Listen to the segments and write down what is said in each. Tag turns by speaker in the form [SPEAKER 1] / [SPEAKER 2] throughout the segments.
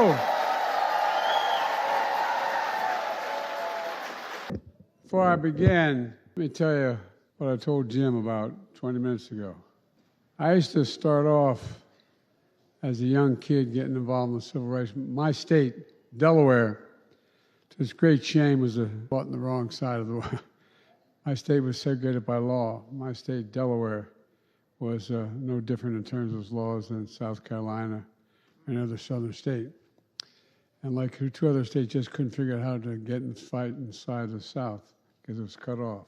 [SPEAKER 1] go. Before I begin, let me tell you what I told Jim about 20 minutes ago. I used to start off as a young kid getting involved in the civil rights. My state, Delaware, to its great shame, was fought on the wrong side of the war. My state was segregated by law. My state, Delaware, was no different in terms of its laws than South Carolina or any other southern state. And like two other states just couldn't figure out how to get and fight inside the South because it was cut off.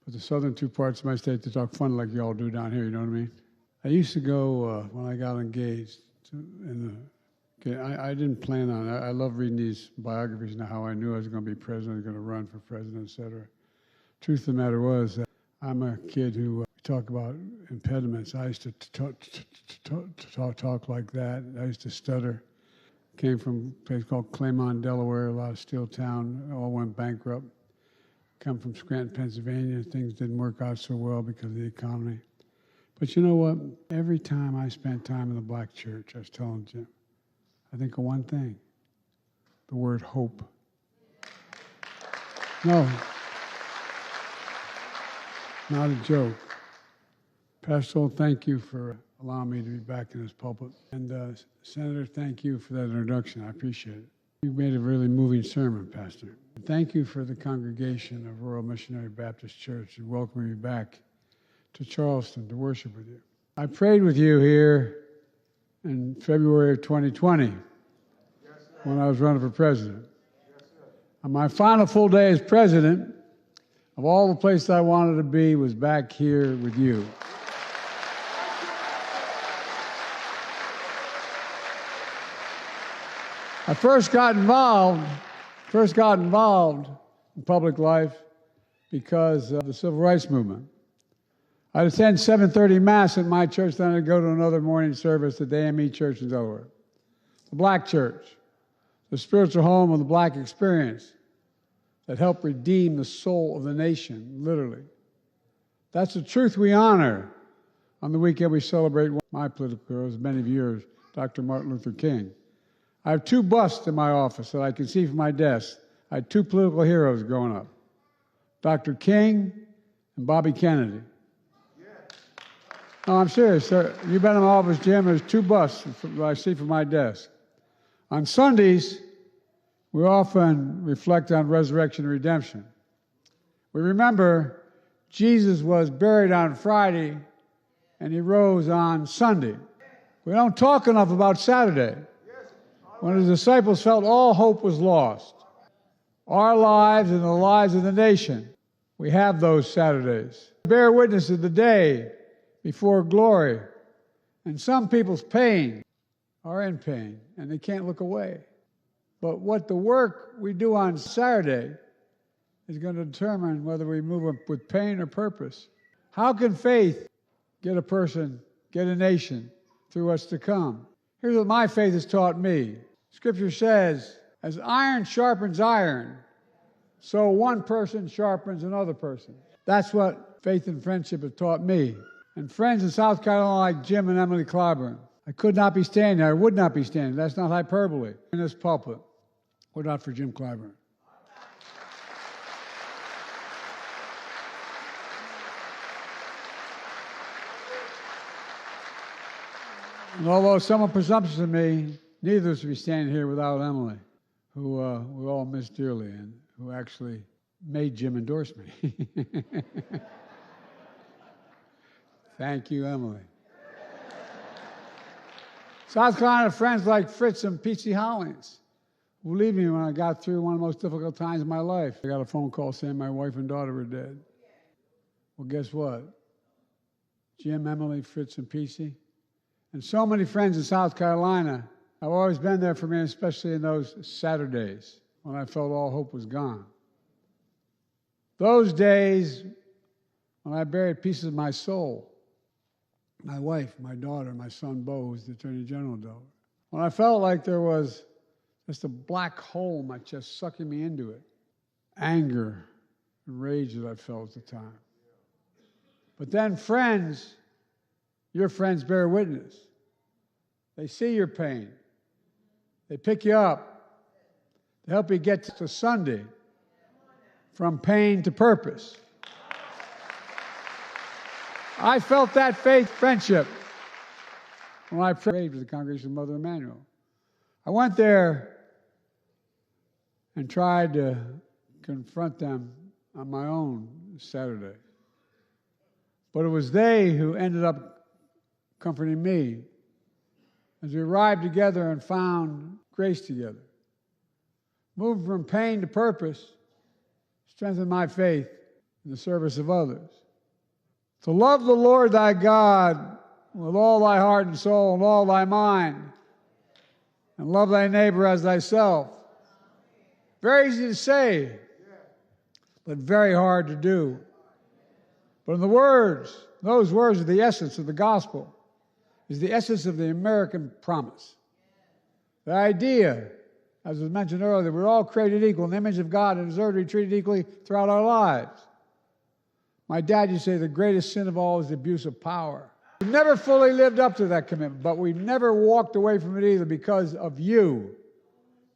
[SPEAKER 1] But the southern two parts of my state, they talk funny like you all do down here, you know what I mean? I used to go, when I got engaged, I didn't plan on it. I love reading these biographies now, how I knew I was going to be president, I was going to run for president, et cetera. Truth of the matter was that I'm a kid who talk about impediments. I used to talk like that. I used to stutter. Came from a place called Claymont, Delaware, a lot of steel town, all went bankrupt. Come from Scranton, Pennsylvania. Things didn't work out so well because of the economy. But you know what? Every time I spent time in the black church, I was telling Jim, I think of one thing, the word hope. No, not a joke. Pastor, thank you for allowing me to be back in this pulpit. And Senator, thank you for that introduction. I appreciate it. You made a really moving sermon, Pastor. Thank you for the congregation of Royal Missionary Baptist Church and welcoming me back to Charleston to worship with you. I prayed with you here in February of 2020 when I was running for president. On my final full day as president, of all the places I wanted to be was back here with you. I first got involved in public life because of the civil rights movement. I'd attend 7:30 Mass at my church, then I'd go to another morning service at the AME Church in Delaware. The black church, the spiritual home of the black experience that helped redeem the soul of the nation, literally. That's the truth we honor on the weekend we celebrate my political heroes, many of yours, Dr. Martin Luther King. I have two busts in my office that I can see from my desk. I had two political heroes growing up, Dr. King and Bobby Kennedy. No, I'm serious, sir. You've been in my office, Jim. There's two busts that I see from my desk. On Sundays, we often reflect on resurrection and redemption. We remember Jesus was buried on Friday and he rose on Sunday. We don't talk enough about Saturday, when the disciples felt all hope was lost. Our lives and the lives of the nation, we have those Saturdays. Bear witness to the day before glory. And some people's pain are in pain, and they can't look away. But what the work we do on Saturday is going to determine whether we move with pain or purpose. How can faith get a person, get a nation through what's to come? Here's what my faith has taught me. Scripture says, as iron sharpens iron, so one person sharpens another person. That's what faith and friendship have taught me. And friends in South Carolina like Jim and Emily Clyburn. I could not be standing there. I would not be standing. That's not hyperbole. In this pulpit. Were not for Jim Clyburn. And although somewhat presumptuous of me, neither of us would be standing here without Emily, who we all miss dearly and who actually made Jim endorse me. Thank you, Emily. South Carolina friends like Fritz and P.C. Hollings, who believed me when I got through one of the most difficult times of my life. I got a phone call saying my wife and daughter were dead. Well, guess what? Jim, Emily, Fritz, and P.C. and so many friends in South Carolina have always been there for me, especially in those Saturdays when I felt all hope was gone. Those days when I buried pieces of my soul, my wife, my daughter, my son, Bo, who's the Attorney General of Delaware. When I felt like there was just a black hole in my chest sucking me into it. Anger and rage that I felt at the time. But then friends, your friends bear witness. They see your pain. They pick you up. They help you get to Sunday from pain to purpose. I felt that faith friendship when I prayed with the congregation of Mother Emanuel. I went there and tried to confront them on my own Saturday. But it was they who ended up comforting me as we arrived together and found grace together. Moving from pain to purpose strengthened my faith in the service of others. To love the Lord thy God with all thy heart and soul and all thy mind, and love thy neighbor as thyself. Very easy to say, but very hard to do. But in the words, those words are the essence of the gospel, is the essence of the American promise. The idea, as was mentioned earlier, we're all created equal in the image of God and deserve to be treated equally throughout our lives. My dad used to say the greatest sin of all is the abuse of power. We've never fully lived up to that commitment, but we've never walked away from it either because of you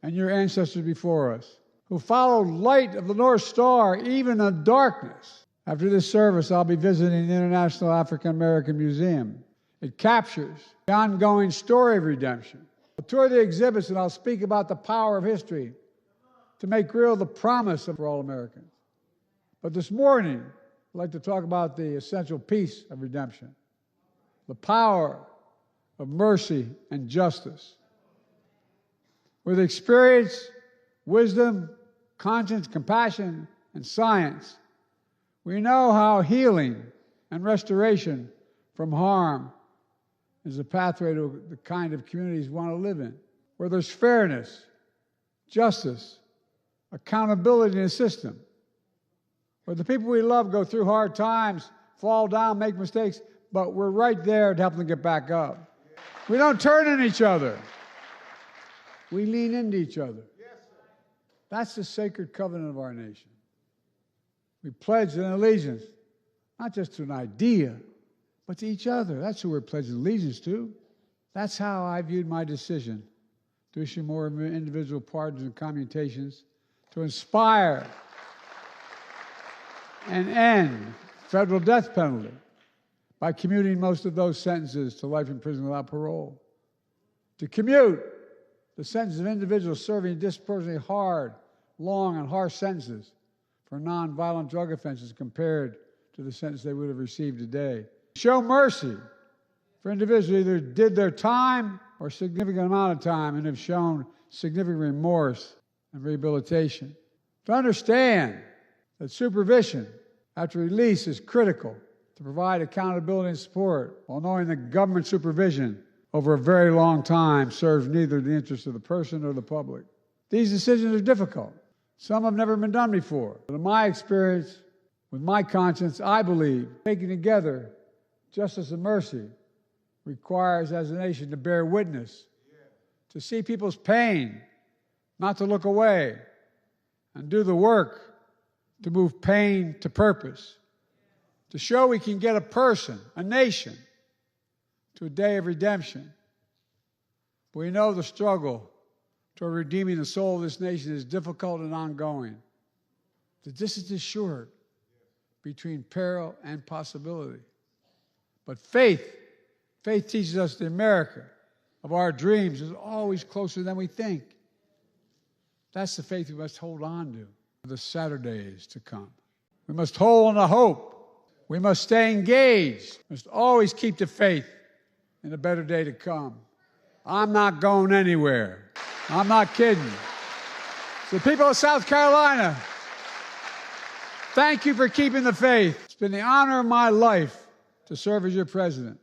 [SPEAKER 1] and your ancestors before us, who followed light of the North Star even in darkness. After this service, I'll be visiting the International African American Museum. It captures the ongoing story of redemption. I'll tour the exhibits and I'll speak about the power of history to make real the promise of all Americans. But this morning, I'd like to talk about the essential piece of redemption, the power of mercy and justice. With experience, wisdom, conscience, compassion, and science, we know how healing and restoration from harm is a pathway to the kind of communities we want to live in, where there's fairness, justice, accountability in a system, where the people we love go through hard times, fall down, make mistakes, but we're right there to help them get back up. We don't turn on each other. We lean into each other. That's the sacred covenant of our nation. We pledge an allegiance, not just to an idea, but to each other. That's who we're pledging allegiance to. That's how I viewed my decision to issue more individual pardons and commutations, to inspire and end federal death penalty by commuting most of those sentences to life in prison without parole, to commute the sentences of individuals serving disproportionately hard, long, and harsh sentences for nonviolent drug offenses compared to the sentence they would have received today. Show mercy for individuals who either did their time or a significant amount of time and have shown significant remorse and rehabilitation. To understand that supervision after release is critical to provide accountability and support, while knowing that government supervision over a very long time serves neither the interests of the person or the public. These decisions are difficult. Some have never been done before. But in my experience, with my conscience, I believe taking together justice and mercy requires, as a nation, to bear witness, to see people's pain, not to look away, and do the work to move pain to purpose, to show we can get a person, a nation, to a day of redemption. But we know the struggle toward redeeming the soul of this nation is difficult and ongoing. The distance is short between peril and possibility. But faith teaches us the America of our dreams is always closer than we think. That's the faith we must hold on to for the Saturdays to come. We must hold on to hope. We must stay engaged. We must always keep the faith in a better day to come. I'm not going anywhere. I'm not kidding. So the people of South Carolina, thank you for keeping the faith. It's been the honor of my life to serve as your president.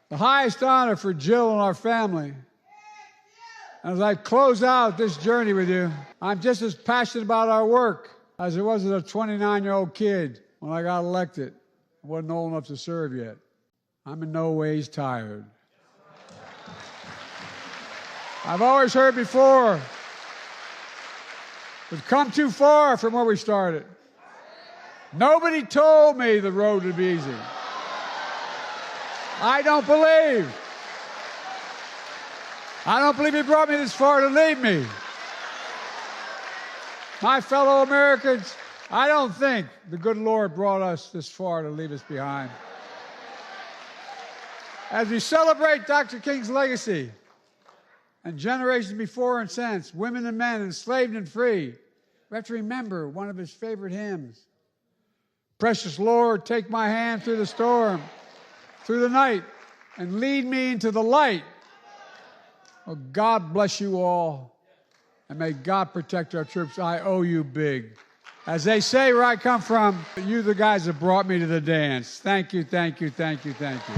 [SPEAKER 1] The highest honor for Jill and our family. And as I close out this journey with you, I'm just as passionate about our work as I was as a 29-year-old kid when I got elected. I wasn't old enough to serve yet. I'm in no ways tired. I've always heard before, we've come too far from where we started. Nobody told me the road would be easy. I don't believe I don't believe he brought me this far to leave me. My fellow Americans, I don't think the good Lord brought us this far to leave us behind. As we celebrate Dr. King's legacy and generations before and since, women and men enslaved and free, we have to remember one of his favorite hymns. Precious Lord, take my hand through the storm, through the night, and lead me into the light. Oh, God bless you all, and may God protect our troops. I owe you big. As they say where I come from, you the guys that brought me to the dance. Thank you, thank you, thank you, thank you.